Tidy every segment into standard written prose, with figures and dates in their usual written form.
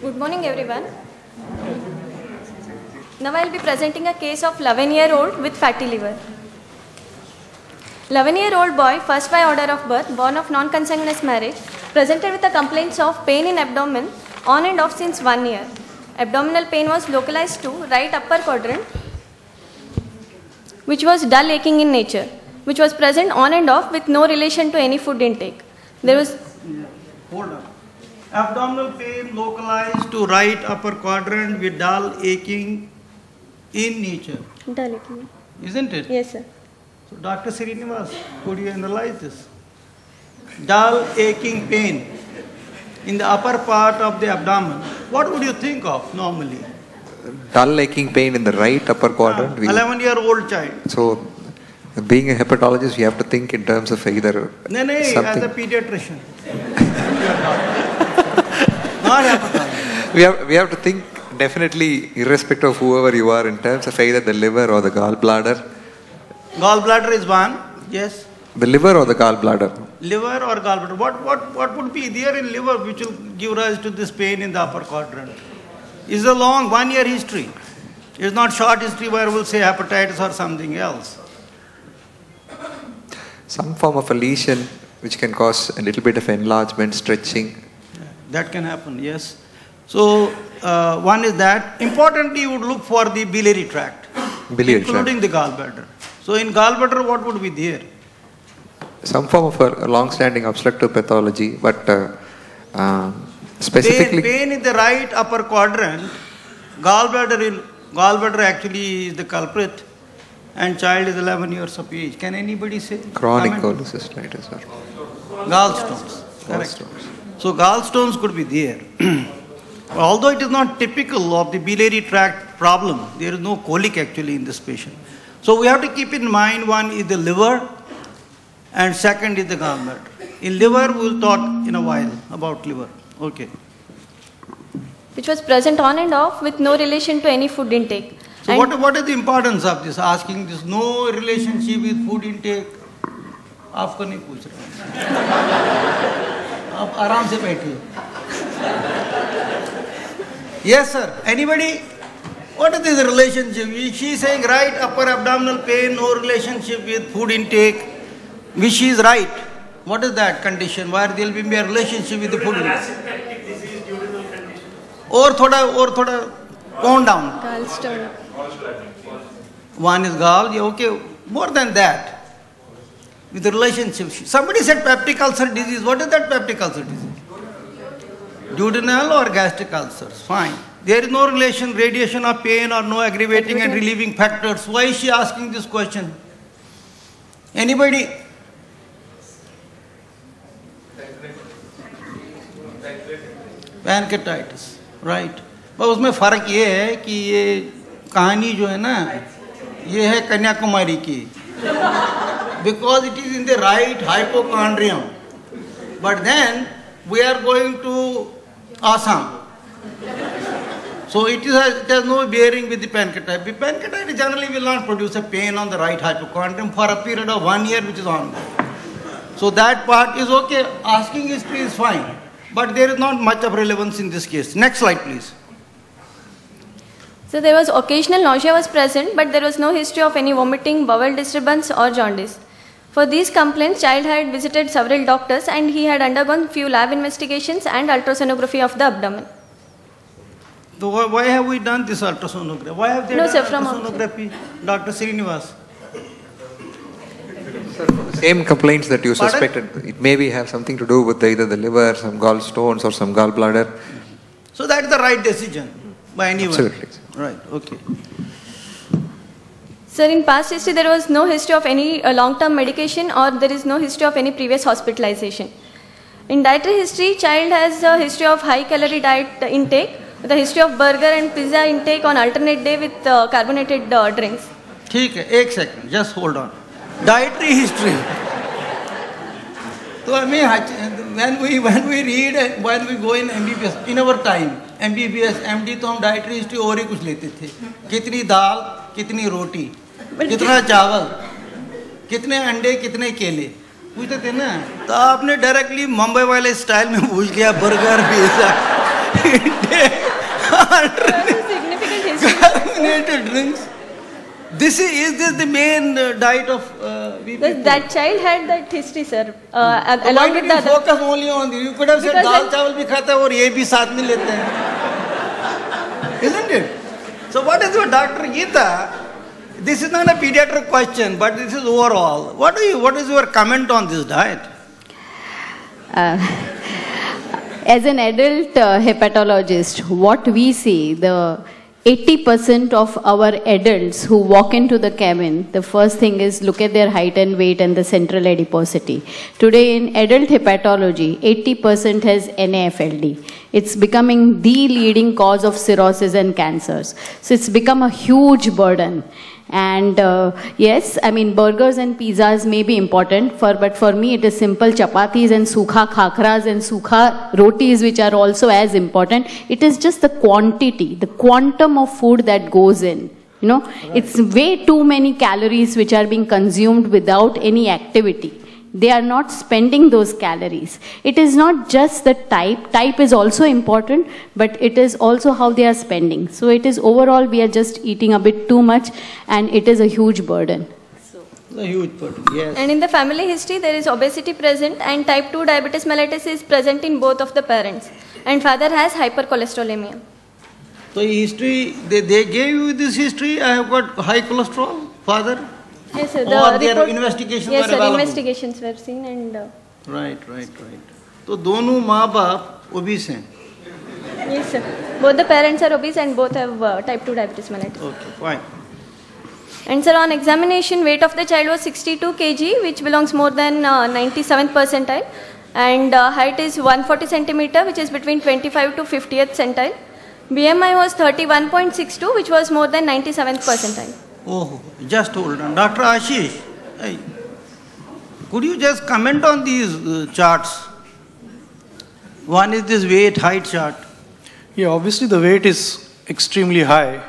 Good morning, everyone. Now I will be presenting a case of 11-year-old with fatty liver. 11-year-old boy, first by order of birth, born of non-consanguineous marriage, presented with the complaints of pain in abdomen on and off since 1 year. Abdominal pain was localized to right upper quadrant, which was dull aching in nature, which was present on and off with no relation to any food intake. There was... Hold on. Abdominal pain localized to right upper quadrant with dull aching in nature. Dull aching. Isn't it? Yes, sir. So, Dr. Srinivas, could you analyze this? Dull aching pain in the upper part of the abdomen. What would you think of normally? Dull aching pain in the right upper quadrant. 11-year-old child. So, being a hepatologist, you have to think in terms of either No, something. as a pediatrician. Not hepatologist. We have to think definitely, irrespective of whoever you are, in terms of either the liver or the gallbladder. Gallbladder is one, yes. The liver or the gallbladder? Liver or gallbladder. What would be there in liver which will give rise to this pain in the upper quadrant? It's a long 1 year history. It's not short history where we'll say hepatitis or something else. Some form of a lesion which can cause a little bit of enlargement, stretching. That can happen, yes. So, one is that. Importantly, you would look for the biliary tract, including the gallbladder. So, in gallbladder, what would be there? Some form of a long-standing obstructive pathology, but specifically... Pain in the right upper quadrant, gallbladder actually is the culprit, and child is 11 years of age. Can anybody say? Chronic cholecystitis. Gallstones. Correct. So gallstones could be there. Although it is not typical of the biliary tract problem, there is no colic actually in this patient. So we have to keep in mind, one is the liver and second is the gallbladder. In liver, we will talk in a while about liver. Okay. Which was present on and off with no relation to any food intake. So what is the importance of this? Asking this no relationship with food intake. आपको नहीं पूछ रहा आप आराम से बैठिए. Yes, sir. Anybody? What is this relationship? She is saying right upper abdominal pain, no relationship with food intake. Which she is right. What is that condition? Where there will be a relationship with the food intake? Or thoda tone down. Gallstone. One is gall. Okay. More than that. With the relationship. Somebody said peptic ulcer disease. What is that peptic ulcer disease? Duodenal or gastric ulcers. Fine. There is no relation, radiation of pain or no aggravating and relieving factors. Why is she asking this question? Anybody? Pancreatitis. Right. पर उसमें फर्क ये है कि ये कहानी जो है ना ये है कन्याकुमारी की. Because it is in the right hypochondrium. But then we are going to Assam. So it has no bearing with the pancreatitis. The pancreatitis generally will not produce a pain on the right hypochondrium for a period of 1 year, which is ongoing. So that part is okay. Asking history is fine. But there is not much of relevance in this case. Next slide, please. So there was occasional nausea was present, but there was no history of any vomiting, bowel disturbance or jaundice. For these complaints, child had visited several doctors and he had undergone few lab investigations and ultrasonography of the abdomen. So why have we done this ultrasonography? Why have they done ultrasonography, Dr. Srinivas? Same complaints that you suspected. It maybe have something to do with either the liver, some gallstones or some gallbladder. So that is the right decision by anyone. Absolutely. Right, okay. Sir, in past history, there was no history of any long-term medication or there is no history of any previous hospitalization. In dietary history, child has a history of high-calorie diet intake, with a history of burger and pizza intake on alternate day with carbonated drinks. ठीक है, एक second, just hold on. Dietary history. So I mean, when we read, when we go in MBBS, in our time, MBBS, MD तो हम dietary history और ही कुछ लेते थे. कितनी दाल, कितनी रोटी, कितना चावल, कितने अंडे, कितने केले, पूछते थे ना. तो आपने डायरेक्टली मुंबई वाले स्टाइल में पूछ गया burger, pizza. Significant history. Carbonated drinks. Is this the main diet of we people? That child had that history, sir. So why Along did with the you other. focus only on this? You could have said Because दाल चावल भी खाता है और ये भी साथ में लेते हैं. Isn't it? So what is your Dr. Geeta? This is not a pediatric question, but this is overall. What is your comment on this diet? As an adult hepatologist, what we see, the 80% of our adults who walk into the cabin, the first thing is look at their height and weight and the central adiposity. Today in adult hepatology, 80% has NAFLD. It's becoming the leading cause of cirrhosis and cancers. So it's become a huge burden. And yes, I mean, burgers and pizzas may be important, but for me it is simple chapatis and sukha khakras and sukha rotis which are also as important. It is just the quantity, the quantum of food that goes in. You know, it's way too many calories which are being consumed without any activity. They are not spending those calories. It is not just the type is also important, but it is also how they are spending. So it is overall we are just eating a bit too much and it is a huge burden. A huge burden, yes. And in the family history, there is obesity present and type 2 diabetes mellitus is present in both of the parents. And father has hypercholesterolemia. So history, they gave you this history, I have got high cholesterol, father? Yes, sir. Or their investigations yes, were sir, available? investigations were seen and... Right. तो दोनों माँ बाप obese हैं? Yes, sir. Both the parents are obese and both have type 2 diabetes mellitus. Okay, fine. And sir, on examination, weight of the child was 62 kg, which belongs more than 97th percentile. And height is 140 centimeter, which is between 25 to 50th centile. BMI was 31.62, which was more than 97th percentile. Oh, just hold on. Dr. Ashish, hey, could you just comment on these charts? One is this weight height chart. Yeah, obviously the weight is extremely high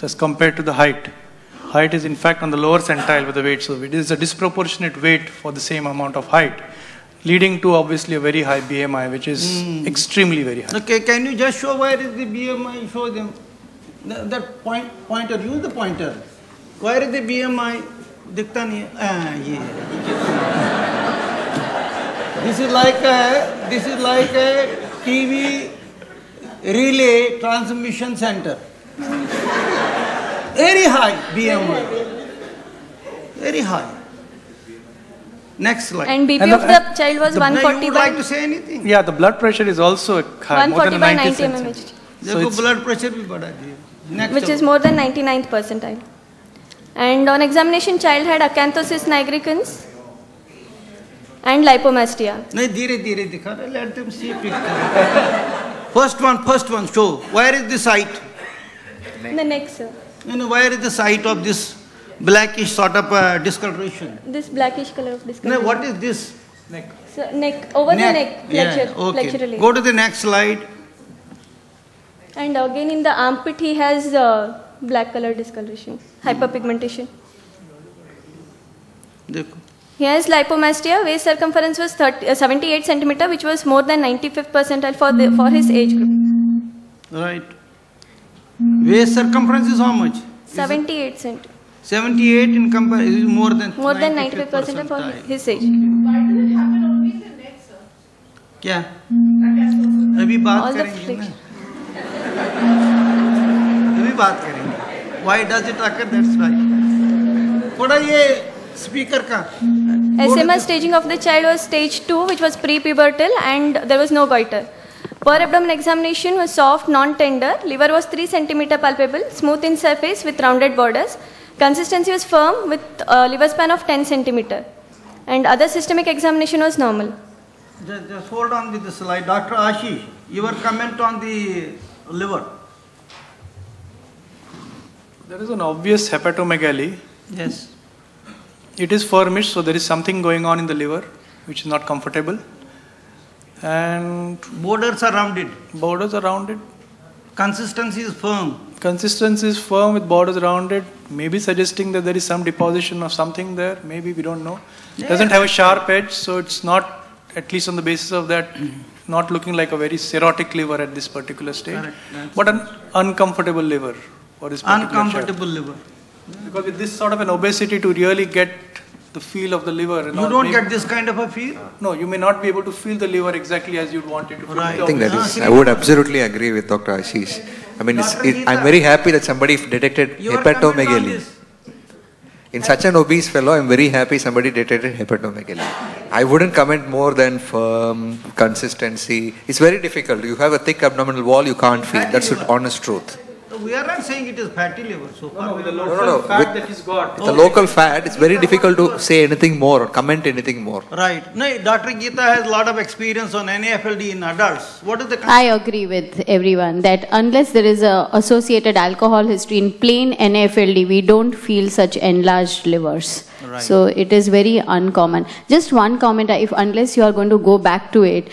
as compared to the height. Height is in fact on the lower centile with the weight, so it is a disproportionate weight for the same amount of height, leading to obviously a very high BMI, which is extremely very high. Okay, can you just show where is the BMI? Show them. That pointer, use the pointer. Where is the BMI? दिखता नहीं है. ये. This is like a TV relay transmission center. Very high BMI. Very high. Next slide. And BP of the child was 140 you would by... like to say anything? Yeah, the blood pressure is also high, more 140 than by 90 90 centimeters. mmHg. So देखो it's- blood pressure भी बढ़ा दिए. Next Which is more than 99th percentile. And on examination, child had acanthosis nigricans and lipomastia. नहीं धीरे धीरे दिखा रहे. Let them see picture. First one. Show. Where is the site? The neck, sir. Where is the site of this blackish sort of discoloration? This blackish color of No, discoloration. what is this? So, neck, over the neck, flexure, Yeah, okay. flexure area. Go to the next slide. And again in the armpit he has black color discoloration, hyperpigmentation. देखो. He has lipomastia, waist circumference was 78 centimeter, which was more than 95th percentile for his age group. Right. Waist circumference is how much? 78 centimeter. 78 in comparison is more than 95th percentile for his age. क्या? अभी बात All the करेंगे ना. flexion. अभी बात करेंगे. Why does it occur? That's right. थोड़ा ये speaker का. SMA staging of the child was stage 2, which was pre-pubertal, and there was no goiter. Per abdomen examination was soft, non-tender. Liver was 3 centimeter palpable, smooth in surface with rounded borders. Consistency was firm with liver span of 10 centimeter. And other systemic examination was normal. Just hold on with the slide. Dr. Ashish, your comment on the liver. There is an obvious hepatomegaly. Yes. It is firmish, so there is something going on in the liver which is not comfortable. And Borders are rounded. borders are rounded. Consistency is firm. Consistency is firm with borders rounded, maybe suggesting that there is some deposition of something there. Maybe we don't know. Yeah. Doesn't have a sharp edge, so it's not, at least on the basis of that, not looking like a very cirrhotic liver at this particular stage, Correct. but an uncomfortable liver for this particular Uncomfortable child. liver. Because with this sort of an obesity, to really get the feel of the liver. You don't get this kind of a feel? No, you may not be able to feel the liver exactly as you'd want it to feel. Right. I think that is, I would absolutely agree with Dr. Ashish. I mean, I'm very happy that somebody detected Your comment on hepatomegaly. this? In such an obese fellow, I'm very happy somebody detected hepatomegaly. I wouldn't comment more than firm, consistency. It's very difficult. You have a thick abdominal wall, you can't feel. That's the honest truth. We are not saying it is fatty liver so far. with the local fat that he's got. The local fat, it's very difficult to say anything more or comment anything more. Right. No, Dr. Geeta has a lot of experience on NAFLD in adults. What is the I agree with everyone that unless there is a associated alcohol history in plain NAFLD, we don't feel such enlarged livers. Right. So it is very uncommon. Just one comment, if unless you are going to go back to it,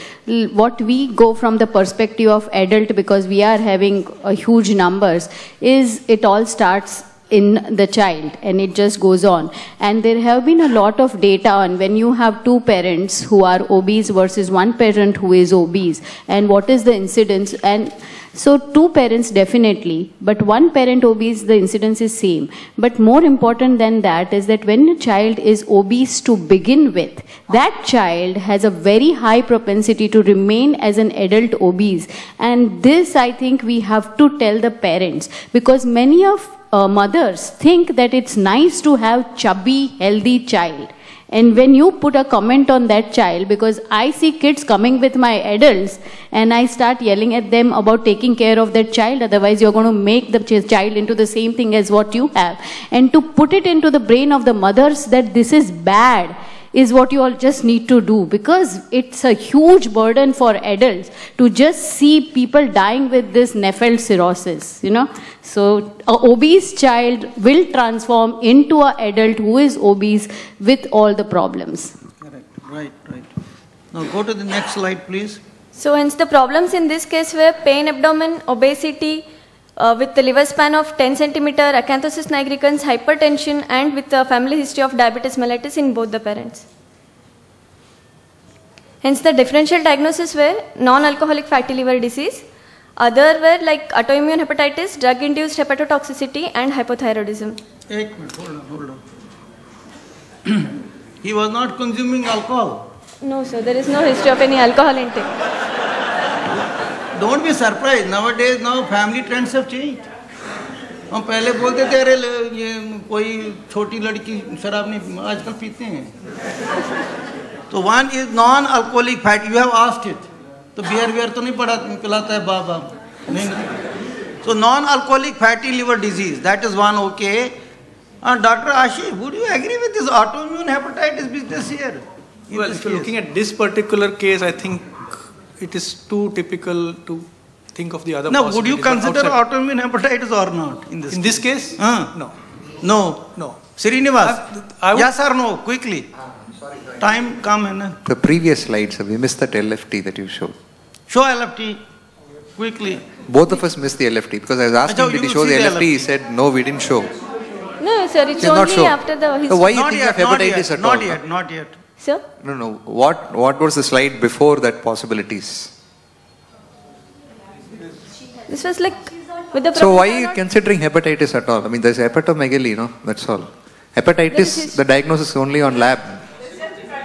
what we go from the perspective of adult, because we are having a huge numbers, is it all starts in the child and it just goes on. And there have been a lot of data on when you have two parents who are obese versus one parent who is obese, and what is the incidence. And so two parents definitely, but one parent obese, the incidence is same. But more important than that is that when a child is obese to begin with, that child has a very high propensity to remain as an adult obese. And this, I think, we have to tell the parents, because many of mothers think that it's nice to have chubby, healthy child. And when you put a comment on that child, because I see kids coming with my adults and I start yelling at them about taking care of that child, otherwise you're going to make the child into the same thing as what you have. And to put it into the brain of the mothers that this is bad is what you all just need to do, because it's a huge burden for adults to just see people dying with this Nepheld cirrhosis, you know. So a obese child will transform into an adult who is obese with all the problems. Correct. Right, right. Now go to the next slide, please. So hence the problems in this case were pain abdomen, obesity, with the liver span of 10 cm, acanthosis nigricans, hypertension, and with a family history of diabetes mellitus in both the parents. Hence the differential diagnosis were non-alcoholic fatty liver disease. Other were like autoimmune hepatitis, drug-induced hepatotoxicity, and hypothyroidism. Hold on, hold on. He was not consuming alcohol. No, sir, there is no history of any alcohol intake. Don't be surprised. Nowadays, now family trends have changed. हम पहले बोलते थे अरे ये कोई छोटी लड़की शराब नहीं आजकल पीते हैं. तो one is non-alcoholic fat. You have asked it. तो बियर तो नहीं पिलाता है बाप नहीं. So non-alcoholic fatty liver disease, that is one. Okay. Dr. Ashish, would you agree with this autoimmune hepatitis business here? Well, if you're looking at this particular case, I think it is too typical to think of the other possibilities. Now, would you consider outside... autoimmune hepatitis or not in this? In this case? No. No. No. Srinivas, yes or no? Quickly. Time come in. The previous slides, we missed that LFT that you showed. Show LFT. Quickly. Both of us missed the LFT because I was asking, did he show the LFT? He said, no, we didn't show. No, sir, it's only after the history. So why you think of hepatitis at all? Not yet. Sir? No. What was the slide before that possibilities? This was like with the. So why are you considering hepatitis at all? I mean, there's hepatomegaly, no? That's all. Hepatitis, the diagnosis is only on lab.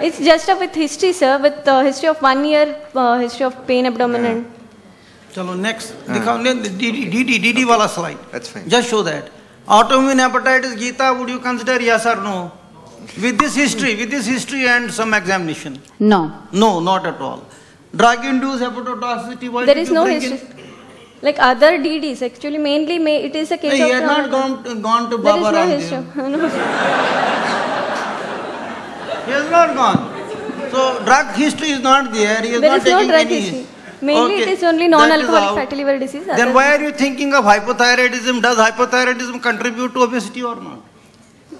It's just with history, sir, with history of 1 year, history of pain abdomen and. Chalo, next. DD wala slide. That's fine. Just show that. Autoimmune hepatitis, Geeta, would you consider yes or no? With this history and some examination? No. No, not at all. Drug-induced hepatotoxicity, why there is no history. Like other DDs, actually, mainly it is a case of... He has not gone to Baba Ramdev. There is no history. He has not gone. So, drug history is not there. He has there not is no taken drug any... history. Mainly it is only non-alcoholic fatty liver disease. Then why are you thinking of hypothyroidism? Does hypothyroidism contribute to obesity or not?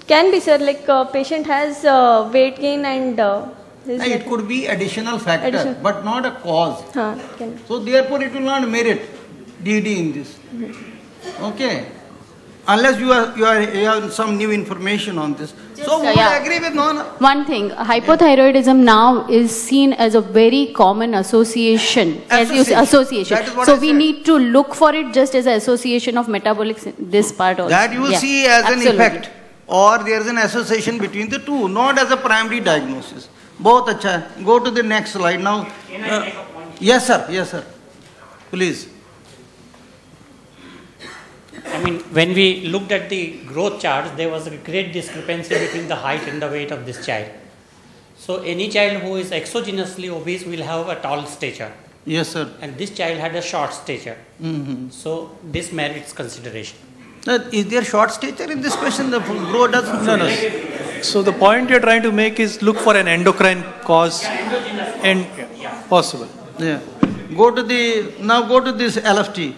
Can be, sir. Like patient has weight gain and... it could be additional factor, but not a cause. So therefore it will not merit DD in this. Okay. Unless you have some new information on this. So we would agree with no. One thing, hypothyroidism now is seen as a very common association. Association. That is what so I we said. need to look for it just as an association of metabolic this part also. That you will see as Absolutely. an effect, or there is an association between the two, not as a primary diagnosis. Both acha hai. Go to the next slide now. Yes, sir. Yes, sir. Please. I mean, when we looked at the growth charts, there was a great discrepancy between the height and the weight of this child. So any child who is exogenously obese will have a tall stature. Yes, sir. And this child had a short stature. So this merits consideration. Is there short stature in this question? The growth doesn't. No. So the point you're trying to make is look for an endocrine cause and possible. Yeah. Go to this LFT.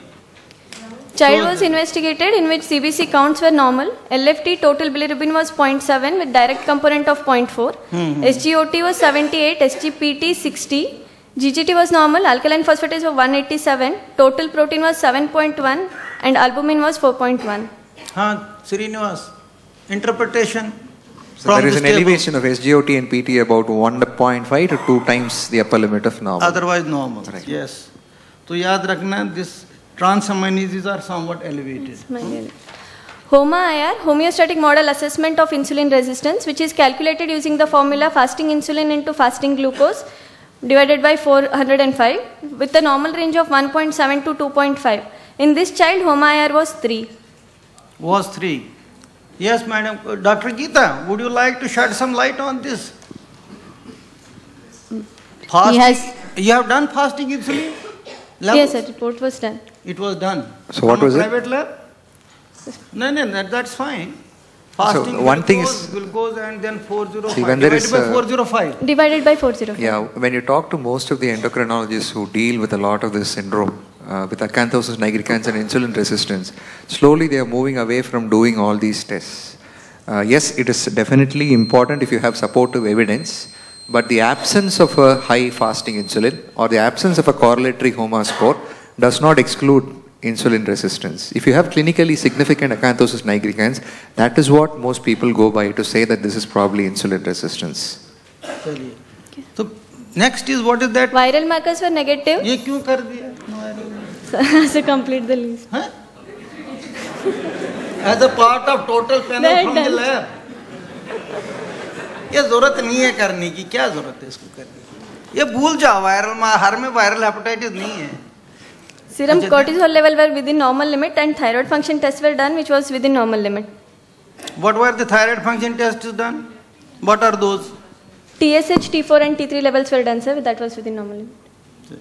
Child was investigated in which CBC counts were normal. LFT total bilirubin was 0.7 with direct component of 0.4. SGOT was 78, SGPT 60. GGT was normal, alkaline phosphatase was 187, total protein was 7.1 and albumin was 4.1. Srinivas, interpretation. So there is an elevation of SGOT and PT about 1.5 to 2 times the upper limit of normal. Otherwise normal. Correct. Yes. So yaad rakhna, this transaminases are somewhat elevated. HOMA-IR, homeostatic model assessment of insulin resistance, which is calculated using the formula fasting insulin into fasting glucose divided by 405 with a normal range of 1.7 to 2.5. In this child, HOMA-IR was 3. Was 3. Yes, madam. Dr. Geeta, would you like to shed some light on this? Fasting. You have done fasting insulin? Yes, sir. Report was done. It was done. So what was it? Private lab? No, that's fine. Fasting So one thing is, glucose and then 405 see, when there divided is, by 405. Divided by 405. yeah, when you talk to most of the endocrinologists who deal with a lot of this syndrome, with acanthosis nigricans and insulin resistance, slowly they are moving away from doing all these tests. Yes, it is definitely important if you have supportive evidence, but the absence of a high fasting insulin or the absence of a correlatory HOMA score does not exclude insulin resistance. If you have clinically significant acanthosis nigricans, that is what most people go by to say that this is probably insulin resistance. Okay. So next is, what is that? Viral markers were negative. ये क्यों कर दिया? So complete the list. As a part of total panel from the lab. ये जरूरत नहीं है करने की, क्या जरूरत है इसको करने की? ये भूल जाओ, हर में वायरल हेपेटाइटिस नहीं है. Serum cortisol level were within normal limit and thyroid function tests were done which was within normal limit. What were the thyroid function tests done? What are those? TSH, T4 and T3 levels were done, sir. That was within normal limit.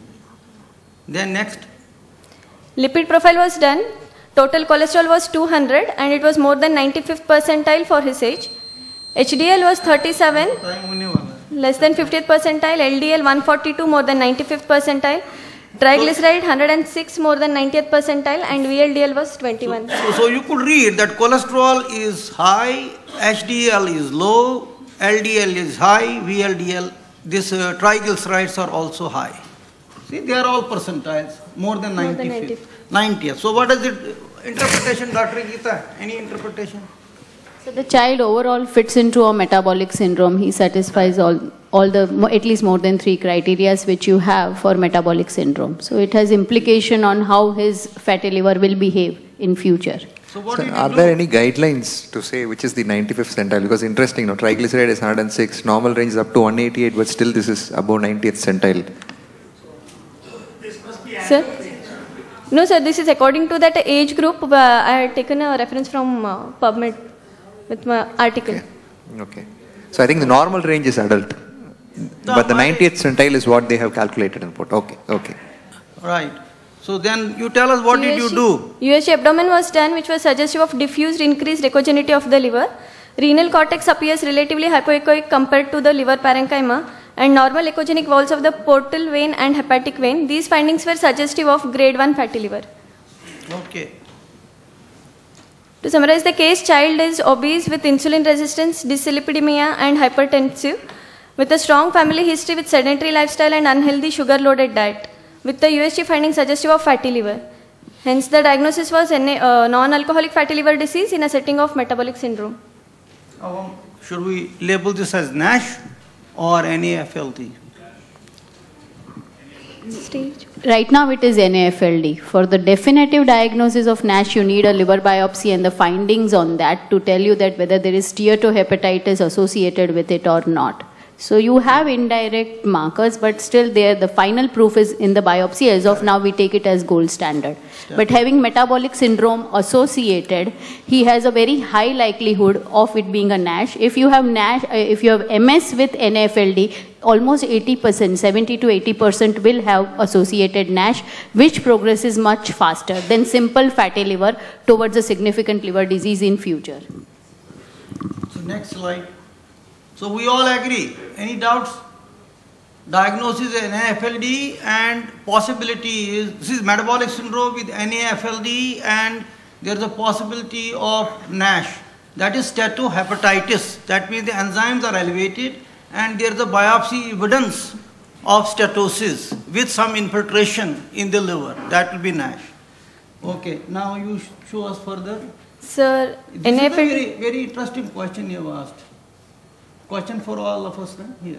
Then next. Lipid profile was done. Total cholesterol was 200 and it was more than 95th percentile for his age. HDL was 37, less than 50th percentile. LDL 142, more than 95th percentile. Triglyceride 106, more than 90th percentile, and VLDL was 21. So you could read that cholesterol is high, HDL is low, LDL is high, VLDL, this triglycerides are also high. See, they are all percentiles, more than 90th. So what is it? Interpretation, Dr. Geeta, any interpretation? So the child overall fits into a metabolic syndrome. He satisfies all the, at least more than 3 criteria which you have for metabolic syndrome. So it has implication on how his fatty liver will behave in future. So what are there any guidelines to say which is the 95th centile? Because interesting, triglyceride is 106, normal range is up to 188, but still this is above 90th centile. Sir? No, sir, this is according to that age group. I had taken a reference from PubMed with my article. Okay. So I think the normal range is adult. But the 90th centile is what they have calculated and put. Okay. Right. So then you tell us, what did you do? USG abdomen was done, which was suggestive of diffused increased echogenicity of the liver. Renal cortex appears relatively hypoechoic compared to the liver parenchyma, and normal echogenic walls of the portal vein and hepatic vein. These findings were suggestive of grade 1 fatty liver. Okay. To summarize the case, child is obese with insulin resistance, dyslipidemia and hypertensive, with a strong family history with sedentary lifestyle and unhealthy sugar-loaded diet, with the USG finding suggestive of fatty liver. Hence, the diagnosis was non-alcoholic fatty liver disease in a setting of metabolic syndrome. Should we label this as NASH or NAFLD? Stage. Right now it is NAFLD. For the definitive diagnosis of NASH, you need a liver biopsy and the findings on that to tell you that whether there is steatohepatitis associated with it or not. So you have indirect markers, but still there the final proof is in the biopsy. As of now, we take it as gold standard. But having metabolic syndrome associated, he has a very high likelihood of it being a NASH. If you have NASH, if you have MS with NAFLD, almost 80%, 70 to 80% will have associated NASH, which progresses much faster than simple fatty liver towards a significant liver disease in future. So next slide. So we all agree. Any doubts? Diagnosis is NAFLD and possibility is, this is metabolic syndrome with NAFLD and there is a possibility of NASH. That is steatohepatitis. That means the enzymes are elevated and there is a biopsy evidence of steatosis with some infiltration in the liver. That will be NASH. Okay, now you show us further. Sir, This is a NAFLD. very interesting question you have asked. Question for all of us here.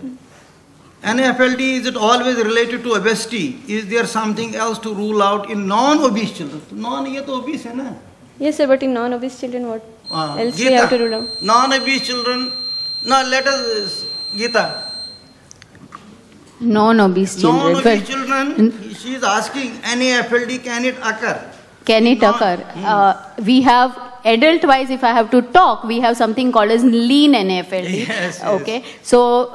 NAFLD, is it always related to obesity? Is there something else to rule out in non-obese children? Non-ye to obese hai na? Yes, sir, but in non-obese children, what else we Geeta, have to rule out? non-obese children. Now let us, Geeta. Non-obese children. Non-obese children, she is asking NAFLD, can it occur? Can it occur? We have, adult-wise, if I have to talk, we have something called as lean NAFLD. Yes, okay. So,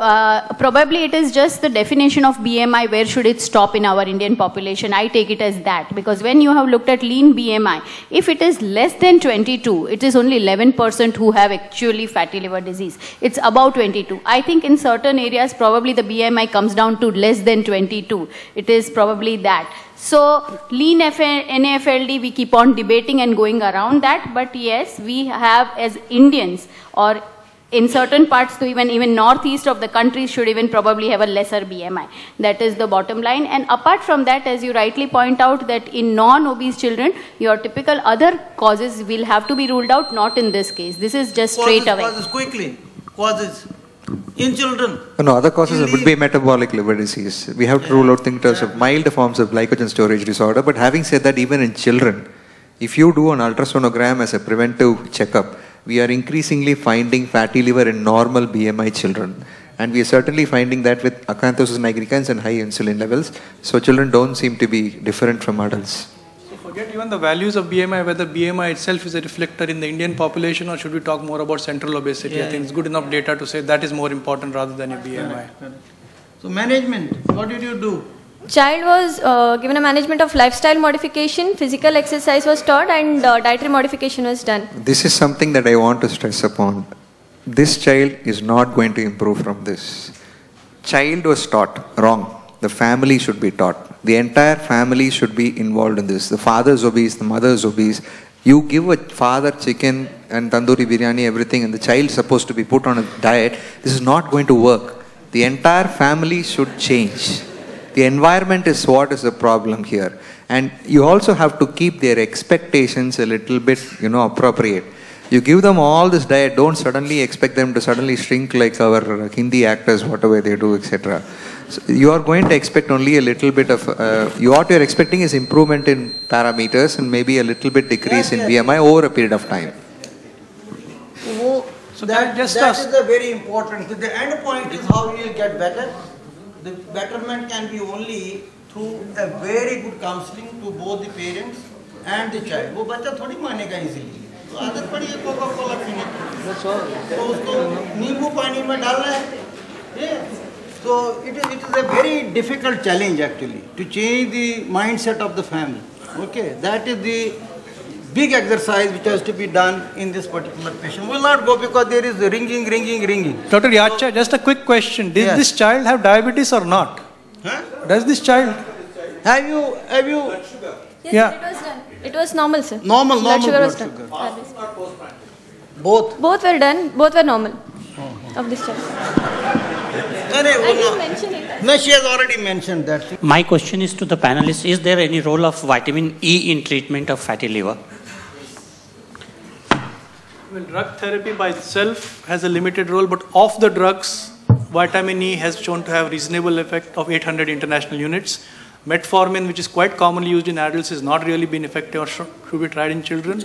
probably it is just the definition of BMI, where should it stop in our Indian population. I take it as that. Because when you have looked at lean BMI, if it is less than 22, it is only 11% who have actually fatty liver disease. It's about 22. I think in certain areas, probably the BMI comes down to less than 22. It is probably that. So, lean NAFLD, we keep on debating and going around that, but yes, we have as Indians, or in certain parts to even northeast of the country should even probably have a lesser BMI. That is the bottom line. And apart from that, as you rightly point out, that in non-obese children, your typical other causes will have to be ruled out, not in this case. This is just straight away. Causes quickly. Causes in children. No, other causes would be metabolic liver disease. We have to rule out things in terms of mild forms of glycogen storage disorder. But having said that, even in children, if you do an ultrasonogram as a preventive checkup, we are increasingly finding fatty liver in normal BMI children. And we are certainly finding that with acanthosis nigricans and high insulin levels. So children don't seem to be different from adults. So forget even the values of BMI, whether BMI itself is a reflector in the Indian population, or should we talk more about central obesity? I think it's good enough data to say that is more important rather than your BMI. So management, what did you do? Child was given a management of lifestyle modification, physical exercise was taught, and dietary modification was done. This is something that I want to stress upon. This child is not going to improve from this. Child was taught wrong. The family should be taught. The entire family should be involved in this. The father is obese, the mother is obese. You give a father chicken and tandoori biryani, everything, and the child is supposed to be put on a diet. This is not going to work. The entire family should change. The environment is what is the problem here. And you also have to keep their expectations a little bit, appropriate. You give them all this diet, don't suddenly expect them to suddenly shrink like our Hindi actors, whatever they do, etc. So you are going to expect only a little bit of, what you are expecting is improvement in parameters and maybe a little bit decrease in BMI over a period of time. So that is the very important. The end point is how you will get better. The betterment can be only through a very good counseling to both the parents and the child. वो बच्चा थोड़ी मानेगा easily. तो आदत पड़ी है Coca Cola पीने की. तो उसको नींबू पानी में डालना है. So it is a very difficult challenge actually to change the mindset of the family. Okay, that is the big exercise which has to be done in this particular patient. We will not go because there is ringing. Dr. Yacha, just a quick question. Did this child have diabetes or not? Huh? Does this child? Have you? Yes, Yeah. it was done. It was normal, sir. Normal Blood sugar was blood done. sugar. Both. Both were done. Both were normal of this child. No, no, she has already mentioned that. My question is to the panelists, is there any role of vitamin E in treatment of fatty liver? Well, drug therapy by itself has a limited role, but of the drugs, vitamin E has shown to have reasonable effect of 800 international units. Metformin, which is quite commonly used in adults, has not really been effective or should be tried in children.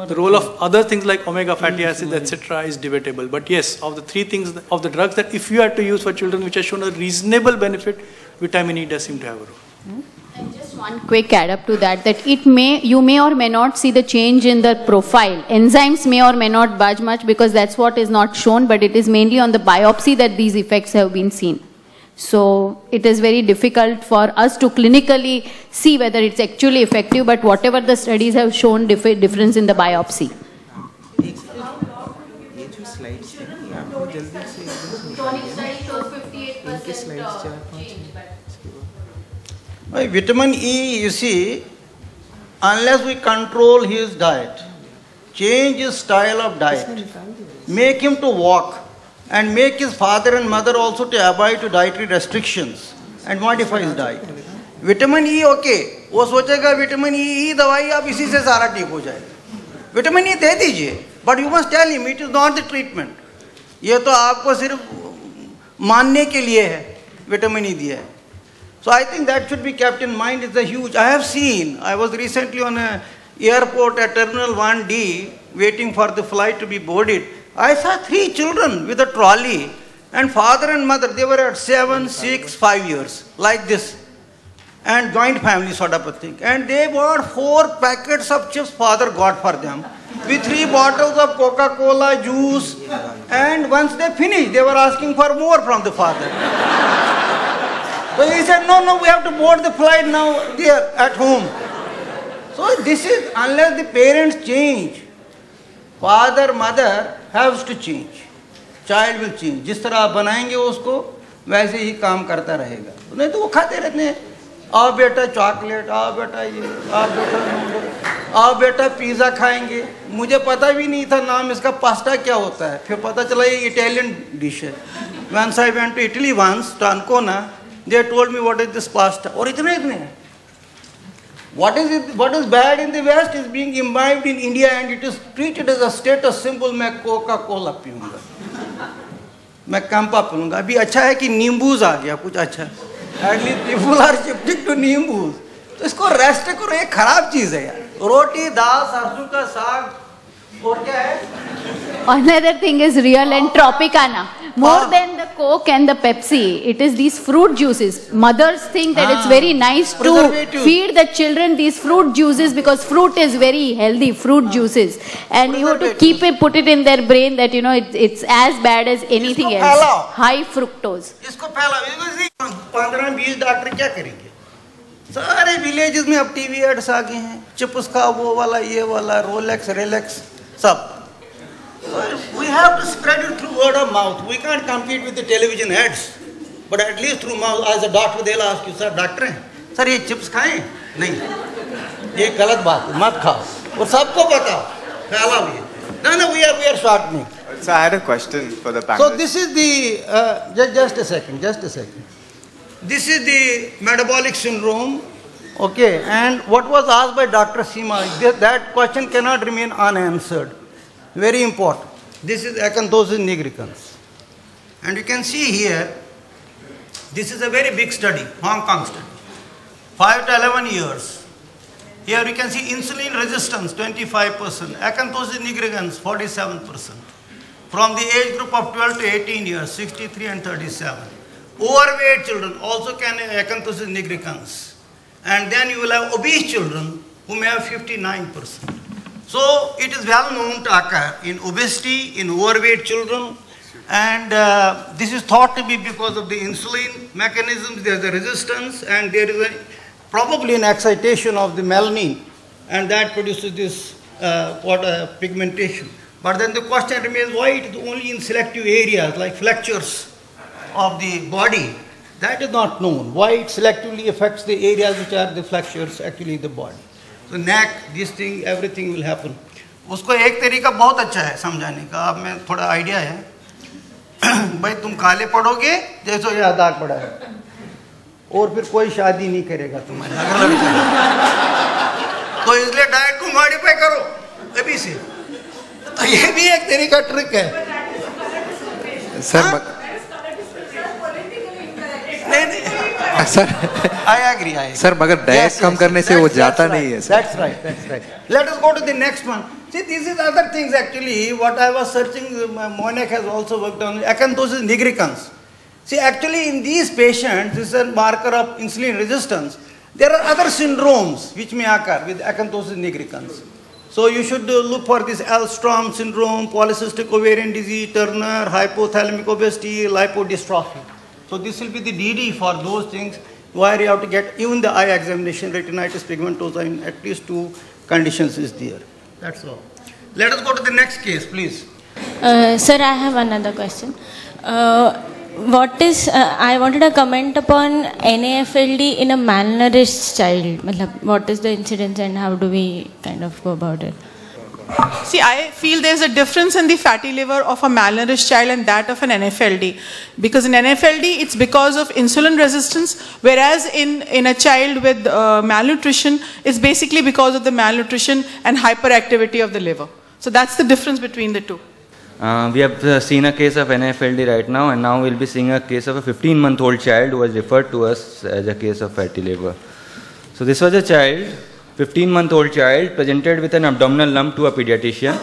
The role of other things like omega fatty acids, etc., is debatable. But yes, of the three things, of the drugs that if you had to use for children, which has shown a reasonable benefit, vitamin E does seem to have a role. And just one quick add up to that, that you may or may not see the change in the profile. Enzymes may or may not budge much because that's what is not shown, but it is mainly on the biopsy that these effects have been seen. So it is very difficult for us to clinically see whether it's actually effective, but whatever the studies have shown difference in the biopsy. Vitamin E, you see, unless we control his diet, change his style of diet, make him to walk, and make his father and mother also to abide to dietary restrictions and modify his diet. Vitamin E, okay, वो सोचेगा vitamin E दवाई आप इसी से सारा ठीक हो जाएगा. Vitamin E दे दीजिए, but you must tell him it is not the treatment. ये तो आपको सिर्फ मानने के लिए है vitamin E दिया है. So I think that should be kept in mind. It's a huge. I have seen. I was recently on an airport at Terminal 1D waiting for the flight to be boarded. I saw 3 children with a trolley, and father and mother, they were at 7, 6, 5 years, like this, and joint family sort of a thing. And they bought 4 packets of chips father got for them, with 3 bottles of Coca-Cola juice, and once they finished, they were asking for more from the father. So he said, no, we have to board the flight now, there, at home. So this is, unless the parents change, father, mother has to change. Child will change. जिस तरह आप बनाएंगे उसको वैसे ही काम करता रहेगा. नहीं तो वो खाते रहते हैं. आओ बेटा चॉकलेट, आओ बेटा ये, आओ बेटा नूडल, आओ बेटा पिज़्ज़ा खाएंगे. मुझे पता भी नहीं था नाम इसका पास्ता क्या होता है. फिर पता चला ये इटालियन डिश है. Once I went to Italy once, to Ancona, they told me what is this pasta. और इतने What is bad in the West is being imbibed in India, and it is treated as a status symbol. मैं Coca-Cola पीऊँगा, मैं Campa पीऊँगा. अभी अच्छा है कि नींबूज आ गया, कुछ अच्छा. At least people are shifting to नींबूज. तो इसको रेस्ट करो, ये खराब चीज़ है यार. रोटी, दाल, सरसों का साग और क्या है? Another thing is real and Tropicana. More than the Coke and the Pepsi, it is these fruit juices. Mothers think that it's very nice to feed the children these fruit juices because fruit is very healthy, fruit juices. And you have to put it in their brain that, you know, it's as bad as anything else. High fructose. इसको फैला, 15-20 doctor क्या करेंगे? सारे villages में अब TV ads आ गए हैं. Chips का वो वाला, ये वाला, रोलेक्स, रेलेक्स, सब. We have to spread it through word of mouth. We can't compete with the television ads, but at least through mouth. As a doctor, they'll ask you, sir, doctor हैं, sir ये chips खाएं? नहीं, ये गलत बात है, मत खाओ. और सबको बताओ, फैलाओ ये. No, we are shortening. So I had a question for the panel. So this is the just a second. This is the metabolic syndrome. Okay, and what was asked by Dr. Seema, that question cannot remain unanswered. Very important. This is acanthosis nigricans. And you can see here, this is a very big study, Hong Kong study. 5 to 11 years. Here you can see insulin resistance, 25%. Acanthosis nigricans, 47%. From the age group of 12 to 18 years, 63 and 37. Overweight children also can have acanthosis nigricans. And then you will have obese children who may have 59%. So it is well known to occur in obesity, in overweight children, and this is thought to be because of the insulin mechanisms. There is a resistance, and there is probably an excitation of the melanin, and that produces this pigmentation. But then the question remains, why it is only in selective areas like flexures of the body? That is not known. Why it selectively affects the areas which are the flexures actually in the body. So neck, this thing, everything will happen. उसको एक तरीका बहुत अच्छा है समझाने का. अब मैं थोड़ा आइडिया है. भाई तुम काले पड़ोगे जैसे ये दाग पड़ा है, और फिर कोई शादी नहीं करेगा तुम्हारे। तो इसलिए डाइट को मॉडिफाई करो अभी से। तो ये भी एक तरीका ट्रिक है सर। नहीं सर I agree. सर मगर डाइट कम करने से वो जाता नहीं है। That's right. Let us go to the next one. See, this is other things actually. What I was searching, Monek has also worked on acanthosis nigricans. See, actually in these patients, this is a marker of insulin resistance. There are other syndromes which may occur with acanthosis nigricans. So you should look for this Alstrom syndrome, polycystic ovarian disease, Turner, hypothalamic obesity, lipodystrophy. So this will be the DD for those things where you have to get even the eye examination, retinitis pigmentosa in at least 2 conditions is there. That's all. Let us go to the next case, please. Sir, I have another question. I wanted a comment upon NAFLD in a malnourished child. What is the incidence and how do we kind of go about it? See, I feel there's a difference in the fatty liver of a malnourished child and that of an NAFLD. Because in NAFLD, it's because of insulin resistance, whereas in a child with malnutrition, it's basically because of the malnutrition and hyperactivity of the liver. So that's the difference between the two. We have seen a case of NAFLD right now, and now we'll be seeing a case of a 15-month-old child who was referred to us as a case of fatty liver. So this was a child, 15-month-old child, presented with an abdominal lump to a pediatrician.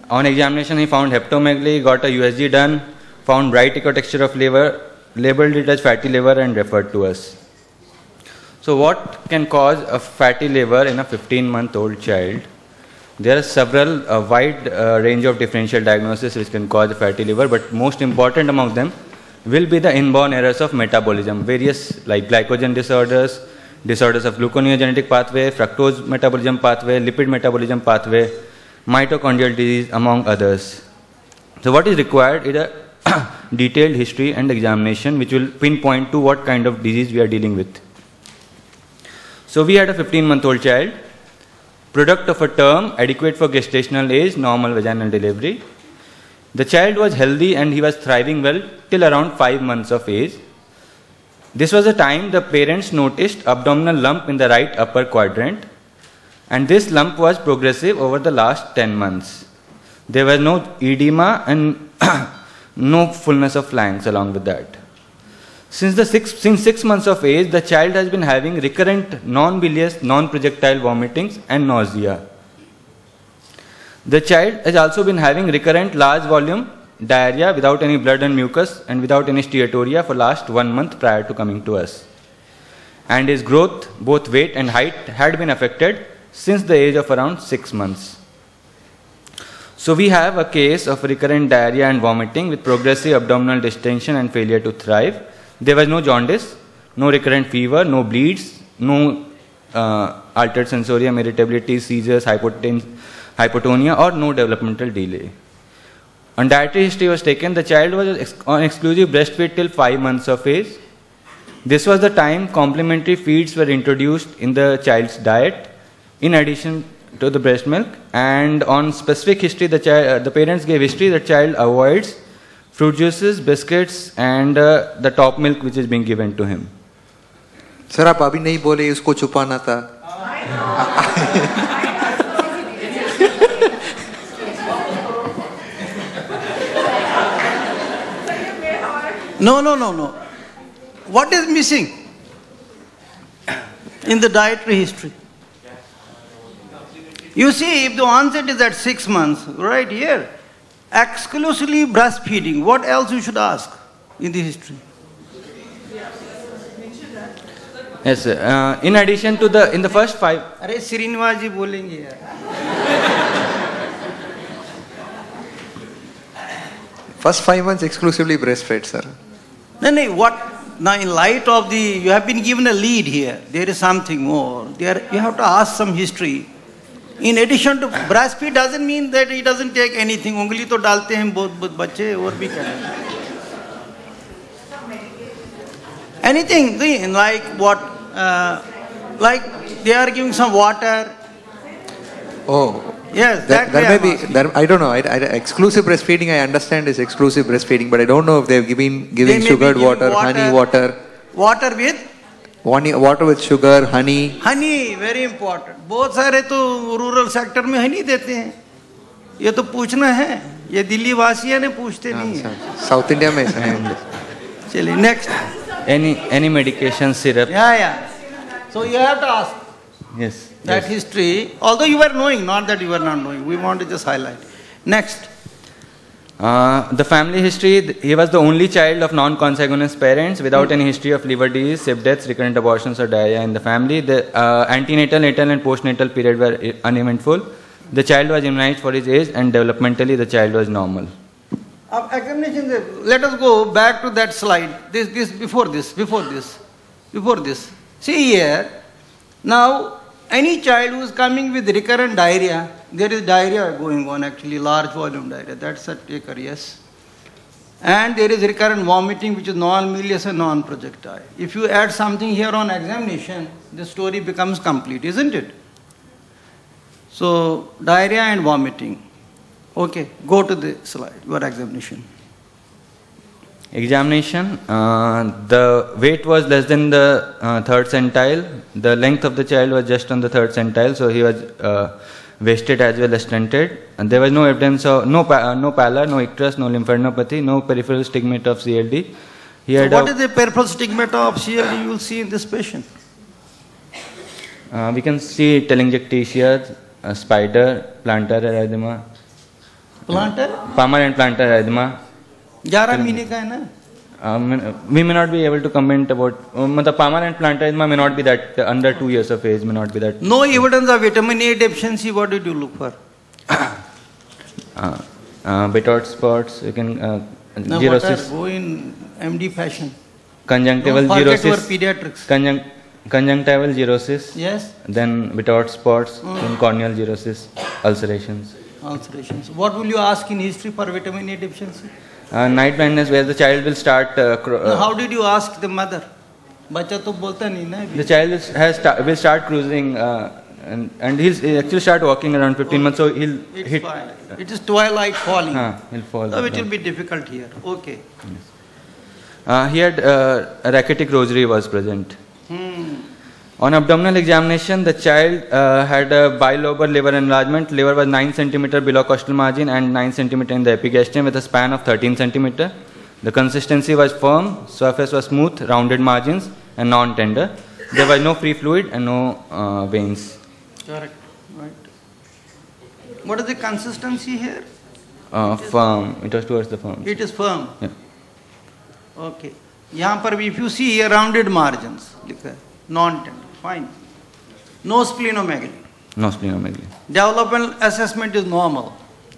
On examination, he found hepatomegaly, got a USG done, found bright ecotexture of liver, labeled it as fatty liver and referred to us. So what can cause a fatty liver in a 15-month-old child? There are several, wide range of differential diagnoses which can cause a fatty liver, but most important among them will be the inborn errors of metabolism, various like glycogen disorders, disorders of gluconeogenetic pathway, fructose metabolism pathway, lipid metabolism pathway, mitochondrial disease, among others. So what is required is a detailed history and examination which will pinpoint to what kind of disease we are dealing with. So we had a 15-month-old child, product of a term, adequate for gestational age, normal vaginal delivery. The child was healthy and he was thriving well till around 5 months of age. This was the time the parents noticed abdominal lump in the right upper quadrant, and this lump was progressive over the last 10 months. There was no edema and no fullness of flanks along with that. Since 6 months of age, the child has been having recurrent non-bilious, non-projectile vomitings and nausea. The child has also been having recurrent large volume diarrhea without any blood and mucus and without any steatorrhea for last 1 month prior to coming to us. And his growth, both weight and height, had been affected since the age of around 6 months. So we have a case of recurrent diarrhea and vomiting with progressive abdominal distension and failure to thrive. There was no jaundice, no recurrent fever, no bleeds, no altered sensorium, irritability, seizures, hypotonia, or no developmental delay. On dietary history was taken, the child was on exclusive breastfeed till 5 months of age. This was the time complementary feeds were introduced in the child's diet in addition to the breast milk, and on specific history the parents gave history that child avoids fruit juices, biscuits and the top milk which is being given to him. Sir आप अभी नहीं बोले, उसको छुपाना था. No. What is missing in the dietary history? You see, if the onset is at 6 months, right here, exclusively breastfeeding, what else you should ask in the history? Yes, in addition to in the first 5... अरे श्रीनिवास जी बोलेंगे यार. First 5 months exclusively breastfed, sir. No, what? Now in light of you have been given a lead here. There is something more. You have to ask some history. In addition to breastfeed doesn't mean that he doesn't take anything. उंगली तो डालते हैं बहुत बच्चे और भी क्या करते. Anything like what? Like they are giving some water. Oh, Yes, There may be, I don't know, exclusive breastfeeding I understand is exclusive breastfeeding, but I don't know if they're giving sugared water, honey water. Water with? Water with sugar, honey. Honey, very important. बहुत सारे तो rural sector में honey देते हैं. ये तो पूछना है. ये दिल्ली वासियाँ ने पूछते नहीं हैं. South India में ऐसा है. चलिए, next. Any medication, syrup. Yeah. So you have to ask. Yes. That history, although you were knowing, not that you were not knowing. We want to just highlight. Next. The family history, he was the only child of non-consanguineous parents without any history of liver disease, septic deaths, recurrent abortions or diarrhea in the family. The antenatal, natal and postnatal period were uneventful. The child was immunized for his age and developmentally the child was normal. Examination, let us go back to that slide. Before this. See here, now any child who is coming with recurrent diarrhea, there is diarrhea going on actually, large volume diarrhea, that's a taker, yes. And there is recurrent vomiting which is non-milious and non-projectile. If you add something here on examination, the story becomes complete, isn't it? So, diarrhea and vomiting. Okay, go to the slide, your examination. Examination, the weight was less than the third centile. The length of the child was just on the third centile, so he was wasted as well as stunted. And there was no evidence of, no pallor, no icterus, no lymphadenopathy, no peripheral stigmata of CLD. So what is the peripheral stigmata of CLD you will see in this patient? We can see telangiectasia, spider, plantar erythema. Plantar? Palmar and plantar erythema. 11 महीने का है ना? We may not be able to comment about, the palmar and plantar erythema may not be that, under 2 years of age may not be that. No evidence of vitamin A deficiency, what did you look for? Bitot spots, you can, xerosis. Go in MD fashion. Conjunctival xerosis. Pediatrics. Conjunctival xerosis. Yes. Then Bitot spots, then corneal xerosis, ulcerations. What will you ask in history for vitamin A deficiency? Night blindness, where the child will start. How did you ask the mother? बच्चा तो बोलता नहीं ना. The child will start cruising and he'll actually start walking around 15 months. So he'll hit. Fine. It is twilight falling. He'll fall. So it will be difficult here. Okay. Yes. He had a rachitic rosary was present. On abdominal examination, the child had a bilobar liver enlargement. Liver was 9 cm below costal margin and 9 cm in the epigastrium with a span of 13 cm. The consistency was firm, surface was smooth, rounded margins and non-tender. There was no free fluid and no veins. Correct. Right. What is the consistency here? Firm. It was towards the firm. It is firm. Yeah. Okay. यहाँ पर भी if you see here rounded margins, लिखा है non-tender. Fine. No splenomegaly. No splenomegaly. Developmental assessment is normal.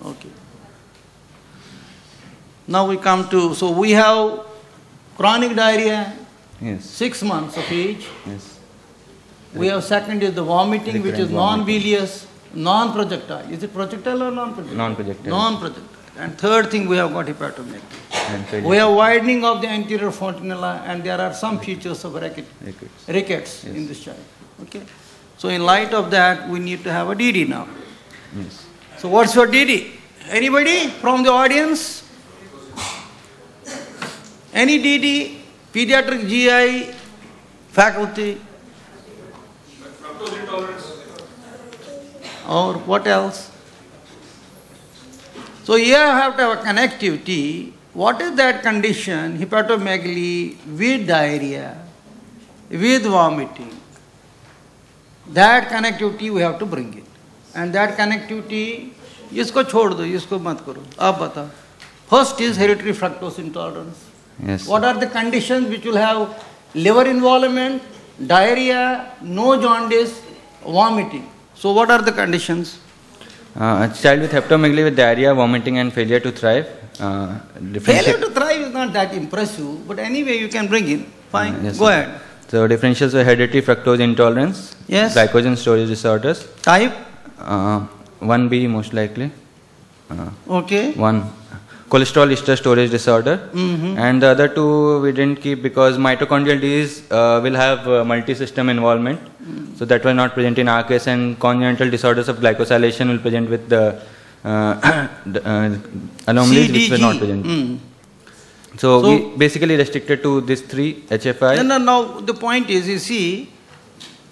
Okay. Now we come to, so we have chronic diarrhea. Yes. 6 months of age. Yes. We have second is the vomiting, which is non-bilious, non-projectile. Is it projectile or non-projectile? Non-projectile. Non-projectile. And third thing, we have got hepatomegaly. We have widening of the anterior fontanella, and there are some features of rickets in this child. Okay. So in light of that, we need to have a DD now. Yes. So what's your DD? Anybody from the audience? Any DD? Pediatric GI faculty? Or what else? So here I have to have a connectivity. What is that condition? Hepatomegaly with diarrhea, with vomiting. That connectivity we have to bring in. And that connectivity, इसको छोड़ दो, इसको मत करो. आप बताओ. First is hereditary fructose intolerance. Yes. What are the conditions which will have liver involvement, diarrhea, no jaundice, vomiting? So what are the conditions? A child with hepatomegaly with diarrhea, vomiting and failure to thrive. Failure to thrive is not that impressive, but anyway you can bring in. Fine, yes, go ahead. So differentials were hereditary fructose intolerance, yes, glycogen storage disorders. Type? 1B most likely. Okay. 1. cholesterol ester storage disorder, and the other two we didn't keep because mitochondrial disease will have multi-system involvement, so that was not present in our case, and congenital disorders of glycosylation will present with the anomalies which were not present. So we basically restricted to these three, HFI. Now the point is, you see,